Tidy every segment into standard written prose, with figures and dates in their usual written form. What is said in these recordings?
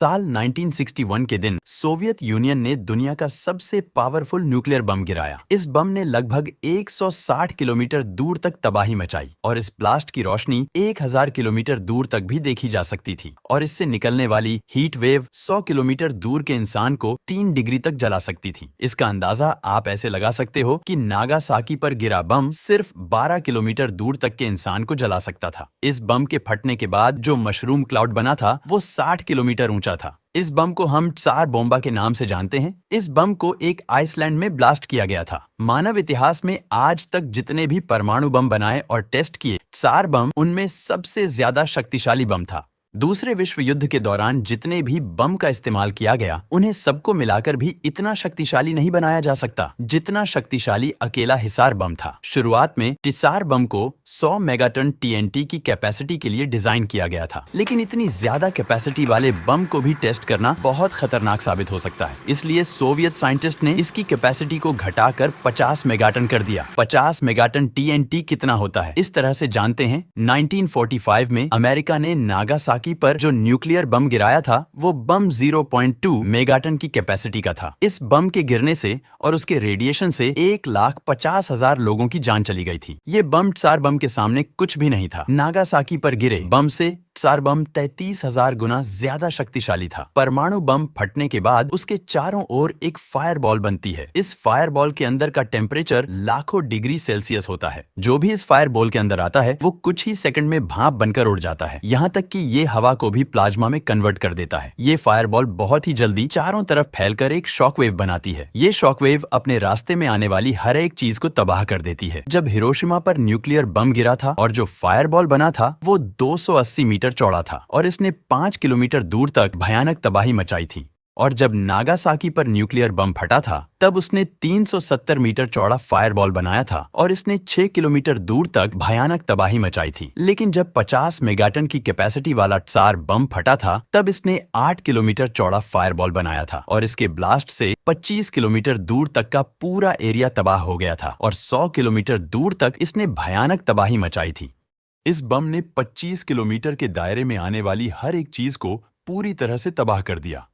साल 1961 के दिन सोवियत यूनियन ने दुनिया का सबसे पावरफुल न्यूक्लियर बम गिराया। इस बम ने लगभग 160 किलोमीटर दूर तक तबाही मचाई और इस ब्लास्ट की रोशनी 1000 किलोमीटर दूर तक भी देखी जा सकती थी और इससे निकलने वाली हीट वेव 100 किलोमीटर दूर के इंसान को 3 डिग्री तक जला सकती थी। इसका अंदाजा आप ऐसे लगा सकते हो कि नागासाकी पर गिरा बम सिर्फ 12 किलोमीटर दूर तक के इंसान को जला सकता था। इस बम के फटने के बाद जो मशरूम क्लाउड बना था वो 60 किलोमीटर ऊंचा था। इस बम को हम त्सार बोम्बा के नाम से जानते हैं। इस बम को एक आइसलैंड में ब्लास्ट किया गया था। मानव इतिहास में आज तक जितने भी परमाणु बम बनाए और टेस्ट किए, त्सार बम उनमें सबसे ज्यादा शक्तिशाली बम था। दूसरे विश्व युद्ध के दौरान जितने भी बम का इस्तेमाल किया गया, उन्हें सबको मिलाकर भी इतना शक्तिशाली नहीं बनाया जा सकता जितना शक्तिशाली अकेला हिसार बम था। शुरुआत में त्सार बम को 100 मेगाटन TNT की कैपेसिटी के लिए डिजाइन किया गया था, लेकिन इतनी ज्यादा कैपेसिटी वाले बम को भी टेस्ट करना बहुत खतरनाक साबित हो सकता है। इसलिए सोवियत साइंटिस्ट ने इसकी कैपेसिटी को घटाकर 50 मेगाटन कर दिया। 50 मेगाटन TNT कितना होता है, इस तरह से जानते हैं। 1945 में अमेरिका ने नागासाकी पर जो न्यूक्लियर बम गिराया था वो बम 0.2 मेगाटन की कैपेसिटी का था। इस बम के गिरने से और उसके रेडिएशन से 1,50,000 लोगों की जान चली गई थी। ये बम त्सार बम के सामने कुछ भी नहीं था। नागासाकी पर गिरे बम से त्सार बम 33,000 गुना ज्यादा शक्तिशाली था। परमाणु बम फटने के बाद उसके चारों ओर एक फायरबॉल बनती है। इस फायरबॉल के अंदर का टेम्परेचर लाखों डिग्री सेल्सियस होता है। जो भी इस फायरबॉल के अंदर आता है वो कुछ ही सेकंड में भाप बनकर उड़ जाता है। यहाँ तक कि ये हवा को भी प्लाज्मा में कन्वर्ट कर देता है। ये फायरबॉल बहुत ही जल्दी चारों तरफ फैलकर एक शॉकवेव बनाती है। ये शॉकवेव अपने रास्ते में आने वाली हर एक चीज को तबाह कर देती है। जब हिरोशिमा पर न्यूक्लियर बम गिरा था और जो फायरबॉल बना था वो 280 मीटर चौड़ा था और इसने 5 किलोमीटर दूर तक भयानक तबाही मचाई थी। और जब नागासाकी पर न्यूक्लियर बम फटा था तब उसने 370 मीटर चौड़ा फायरबॉल बनाया था और इसने 6 किलोमीटर दूर तक भयानक तबाही मचाई थी। लेकिन जब 50 मेगाटन की कैपेसिटी वाला त्सार बम फटा था तब इसने 8 किलोमीटर चौड़ा फायरबॉल बनाया था और इसके ब्लास्ट से 25 किलोमीटर दूर तक का पूरा एरिया तबाह हो गया था और 100 किलोमीटर दूर तक इसने भयानक तबाही मचाई थी। इस बम ने 25 किलोमीटर के दायरे में आने वाली हर एक चीज को पूरी तरह से तबाह कर दिया।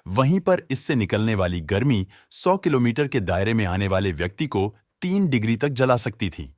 वहीं पर इससे निकलने वाली गर्मी 100 किलोमीटर के दायरे में आने वाले व्यक्ति को 3 डिग्री तक जला सकती थी।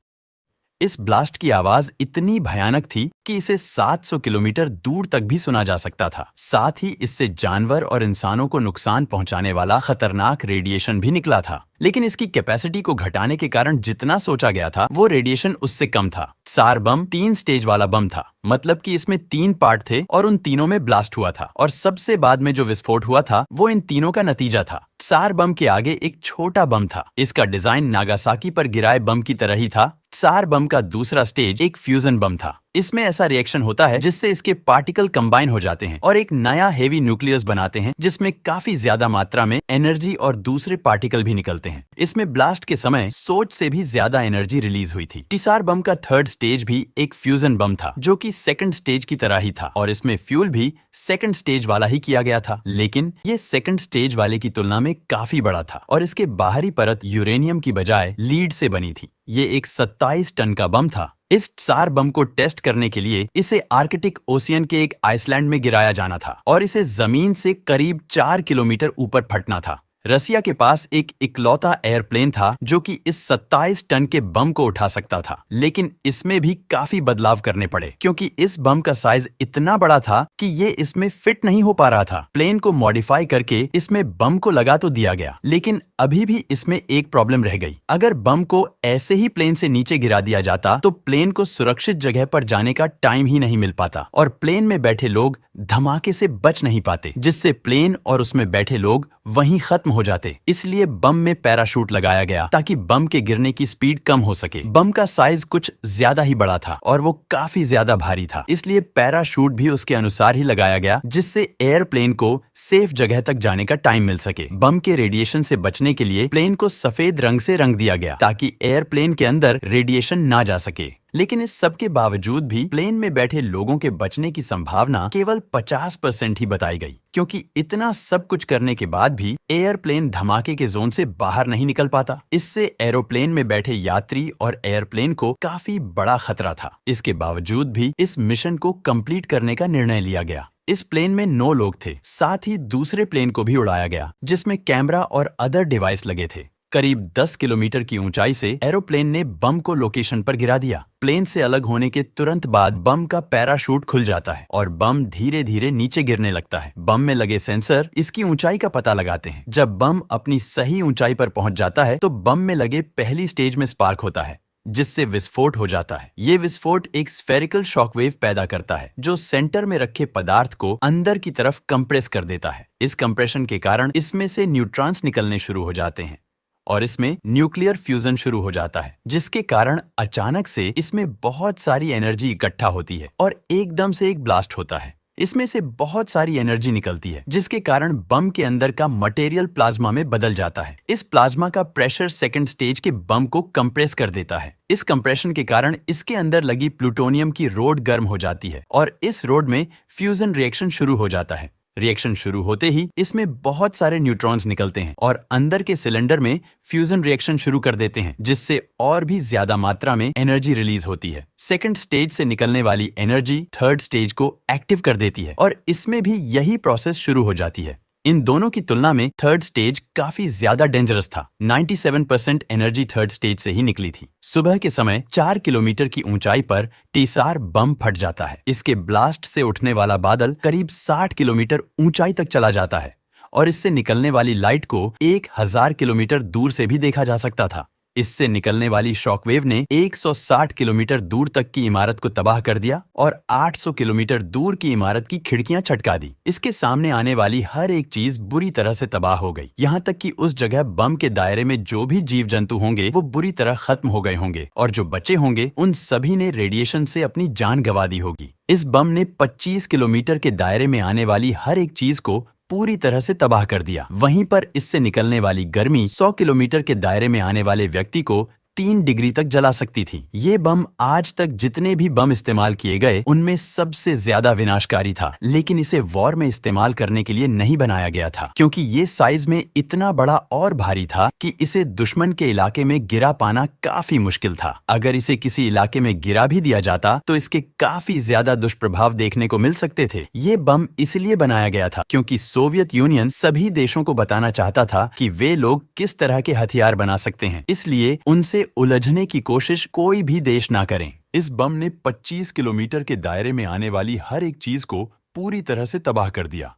इस ब्लास्ट की आवाज इतनी भयानक थी कि इसे 700 किलोमीटर दूर तक भी सुना जा सकता था। साथ ही इससे जानवर और इंसानों को नुकसान पहुंचाने वाला खतरनाक रेडिएशन भी निकला था। लेकिन इसकी कैपेसिटी को घटाने के कारण जितना सोचा गया था वो रेडिएशन उससे कम था। त्सार बम 3 स्टेज वाला बम था, मतलब कि इसमें 3 पार्ट थे और उन तीनों में ब्लास्ट हुआ था और सबसे बाद में जो विस्फोट हुआ था वो इन तीनों का नतीजा था। त्सार बम के आगे एक छोटा बम था। इसका डिजाइन नागासाकी पर गिराए बम की तरह ही था। त्सार बम का दूसरा स्टेज एक फ्यूजन बम था। इसमें ऐसा रिएक्शन होता है जिससे इसके पार्टिकल कंबाइन हो जाते हैं और एक नया हेवी न्यूक्लियस बनाते हैं जिसमें काफी ज्यादा मात्रा में एनर्जी और दूसरे पार्टिकल भी निकलते हैं। इसमें ब्लास्ट के समय सोच से भी ज्यादा एनर्जी रिलीज हुई थी। त्सार बम का थर्ड स्टेज भी एक फ्यूजन बम था जो कि सेकंड स्टेज की तरह ही था और इसमें फ्यूल भी सेकंड स्टेज वाला ही किया गया था। लेकिन ये सेकंड स्टेज वाले की तुलना में काफी बड़ा था और इसके बाहरी परत यूरेनियम की बजाय लीड से बनी थी। ये एक 27 टन का बम था। इस त्सार बम को टेस्ट करने के लिए इसे आर्कटिक ओशियन के एक आइसलैंड में गिराया जाना था और इसे जमीन से करीब 4 किलोमीटर ऊपर फटना था। रसिया के पास एक इकलौता एयरप्लेन था जो कि इस 27 टन के बम को उठा सकता था, लेकिन इसमें भी काफी बदलाव करने पड़े क्योंकि इस बम का साइज इतना बड़ा था कि ये इसमें फिट नहीं हो पा रहा था। प्लेन को मॉडिफाई करके इसमें बम को लगा तो दिया गया, लेकिन अभी भी इसमें एक प्रॉब्लम रह गई। अगर बम को ऐसे ही प्लेन से नीचे गिरा दिया जाता तो प्लेन को सुरक्षित जगह पर जाने का टाइम ही नहीं मिल पाता और प्लेन में बैठे लोग धमाके से बच नहीं पाते, जिससे प्लेन और उसमें बैठे लोग वहीं खत्म हो जाते। इसलिए बम में पैराशूट लगाया गया ताकि बम के गिरने की स्पीड कम हो सके। बम का साइज कुछ ज्यादा ही बड़ा था और वो काफी ज्यादा भारी था, इसलिए पैराशूट भी उसके अनुसार ही लगाया गया जिससे एयरप्लेन को सेफ जगह तक जाने का टाइम मिल सके। बम के रेडिएशन से बचने के लिए प्लेन को सफेद रंग से रंग दिया गया ताकि एयरप्लेन के अंदर रेडिएशन ना जा सके। लेकिन इस सब के बावजूद भी प्लेन में बैठे लोगों के बचने की संभावना केवल 50% ही बताई गई, क्योंकि इतना सब कुछ करने के बाद भी एयरप्लेन धमाके के जोन से बाहर नहीं निकल पाता। इससे एरोप्लेन में बैठे यात्री और एयरप्लेन को काफी बड़ा खतरा था। इसके बावजूद भी इस मिशन को कंप्लीट करने का निर्णय लिया गया। इस प्लेन में 9 लोग थे। साथ ही दूसरे प्लेन को भी उड़ाया गया जिसमें कैमरा और अदर डिवाइस लगे थे। करीब 10 किलोमीटर की ऊंचाई से एरोप्लेन ने बम को लोकेशन पर गिरा दिया। प्लेन से अलग होने के तुरंत बाद बम का पैराशूट खुल जाता है और बम धीरे धीरे नीचे गिरने लगता है। बम में लगे सेंसर इसकी ऊंचाई का पता लगाते हैं। जब बम अपनी सही ऊंचाई पर पहुंच जाता है तो बम में लगे पहली स्टेज में स्पार्क होता है जिससे विस्फोट हो जाता है। ये विस्फोट एक स्फेरिकल शॉकवेव पैदा करता है जो सेंटर में रखे पदार्थ को अंदर की तरफ कंप्रेस कर देता है। इस कंप्रेशन के कारण इसमें से न्यूट्रॉन्स निकलने शुरू हो जाते हैं और इसमें न्यूक्लियर फ्यूजन शुरू हो जाता है जिसके कारण अचानक से इसमें बहुत सारी एनर्जी इकट्ठा होती है और एकदम से एक ब्लास्ट होता है। इसमें से बहुत सारी एनर्जी निकलती है जिसके कारण बम के अंदर का मटेरियल प्लाज्मा में बदल जाता है। इस प्लाज्मा का प्रेशर सेकंड स्टेज के बम को कंप्रेस कर देता है। इस कंप्रेशन के कारण इसके अंदर लगी प्लूटोनियम की रोड गर्म हो जाती है और इस रोड में फ्यूजन रिएक्शन शुरू हो जाता है। रिएक्शन शुरू होते ही इसमें बहुत सारे न्यूट्रॉन्स निकलते हैं और अंदर के सिलेंडर में फ्यूजन रिएक्शन शुरू कर देते हैं जिससे और भी ज्यादा मात्रा में एनर्जी रिलीज होती है। सेकंड स्टेज से निकलने वाली एनर्जी थर्ड स्टेज को एक्टिव कर देती है और इसमें भी यही प्रोसेस शुरू हो जाती है। इन दोनों की तुलना में थर्ड स्टेज काफी ज्यादा डेंजरस था। 97% एनर्जी थर्ड स्टेज से ही निकली थी। सुबह के समय 4 किलोमीटर की ऊंचाई पर टीसार बम फट जाता है। इसके ब्लास्ट से उठने वाला बादल करीब 60 किलोमीटर ऊंचाई तक चला जाता है और इससे निकलने वाली लाइट को 1000 किलोमीटर दूर से भी देखा जा सकता था। इससे निकलने वाली शॉकवेव ने 160 किलोमीटर दूर तक की इमारत को तबाह कर दिया और 800 किलोमीटर दूर की इमारत की खिड़कियां चटका दी। इसके सामने आने वाली हर एक चीज बुरी तरह से तबाह हो गई। यहाँ तक कि उस जगह बम के दायरे में जो भी जीव जंतु होंगे वो बुरी तरह खत्म हो गए होंगे और जो बचे होंगे उन सभी ने रेडिएशन से अपनी जान गंवा दी होगी। इस बम ने 25 किलोमीटर के दायरे में आने वाली हर एक चीज को पूरी तरह से तबाह कर दिया। वहीं पर इससे निकलने वाली गर्मी 100 किलोमीटर के दायरे में आने वाले व्यक्ति को 3 डिग्री तक जला सकती थी। ये बम आज तक जितने भी बम इस्तेमाल किए गए उनमें सबसे ज्यादा विनाशकारी था, लेकिन इसे वॉर में इस्तेमाल करने के लिए नहीं बनाया गया था क्योंकि ये साइज में इतना बड़ा और भारी था कि इसे दुश्मन के इलाके में गिरा पाना काफी मुश्किल था। अगर इसे किसी इलाके में गिरा भी दिया जाता तो इसके काफी ज्यादा दुष्प्रभाव देखने को मिल सकते थे। ये बम इसलिए बनाया गया था क्योंकि सोवियत यूनियन सभी देशों को बताना चाहता था कि वे लोग किस तरह के हथियार बना सकते हैं, इसलिए उनसे उलझने की कोशिश कोई भी देश ना करें। इस बम ने 25 किलोमीटर के दायरे में आने वाली हर एक चीज को पूरी तरह से तबाह कर दिया।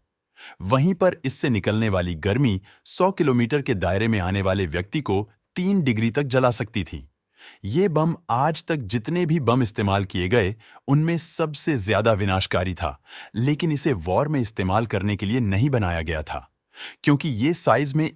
वहीं पर इससे निकलने वाली गर्मी 100 किलोमीटर के दायरे में आने वाले व्यक्ति को 3 डिग्री तक जला सकती थी। ये बम आज तक जितने भी बम इस्तेमाल किए गए उनमें सबसे ज्यादा विनाशकारी था, लेकिन इसे वॉर में इस्तेमाल करने के लिए नहीं बनाया गया था क्योंकि ये साइज में